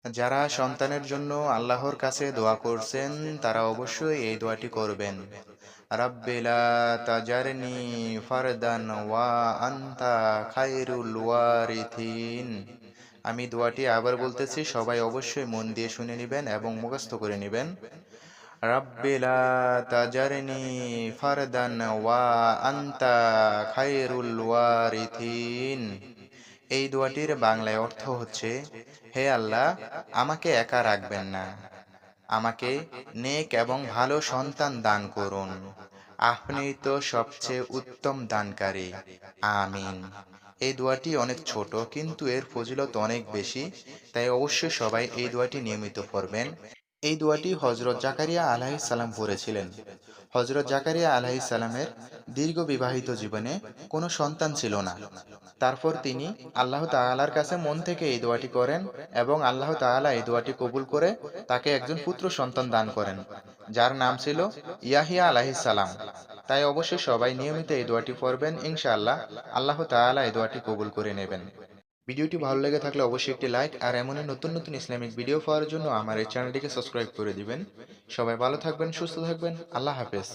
যারা সন্তানের জন্য আল্লাহর কাছে দোয়া করছেন তারা অবশ্যই এই দোয়াটি করবেন। রাব্বি লা তাজারনি ফারদান ওয়া আনতা খায়রুল ওয়ারিথিন। আমি দোয়াটি আবার বলতেছি, সবাই অবশ্যই মন দিয়ে শুনে নিবেন এবং মুখস্থ করে নিবেন। রাব্বি লা তাজারনি ফারদান ওয়া আনতা খায়রুল ওয়ারিথিন। এই দোয়াটির বাংলায় অর্থ হচ্ছে, হে আল্লাহ, আমাকে একা রাখবেন না, আমাকে নেক এবং ভালো সন্তান দান করুন। আপনি তো সবচেয়ে উত্তম দানকারী। আমিন। এই দোয়াটি অনেক ছোট কিন্তু এর ফজিলত অনেক বেশি, তাই অবশ্যই সবাই এই দোয়াটি নিয়মিত পড়বেন। এই দোয়াটি হযরত জাকারিয়া আলাইহিস সালাম পড়েছিলেন। হযরত জাকারিয়া আলাইহিস সালামের দীর্ঘ বিবাহিত জীবনে কোনো সন্তান ছিল না। তারপর তিনি আল্লাহ তাআলার কাছে মন থেকে এই দোয়াটি করেন এবং আল্লাহ তাআলা এই দোয়াটি কবুল করে তাকে একজন পুত্র সন্তান দান করেন, যার নাম ছিল ইয়াহিয়া আলাইহিস সালাম। তাই অবশ্যই সবাই নিয়মিত এই দোয়াটি পড়বেন, ইনশাআল্লাহ আল্লাহ তাআলা এই দোয়াটি কবুল করে নেবেন। ভিডিওটি ভালো লেগে থাকলে অবশ্যই একটি লাইক আর এমনই নতুন নতুন ইসলামিক ভিডিও পাওয়ার জন্য আমার এই চ্যানেলটিকে সাবস্ক্রাইব করে দিবেন। সবাই ভালো থাকবেন, সুস্থ থাকবেন। আল্লাহ হাফেজ।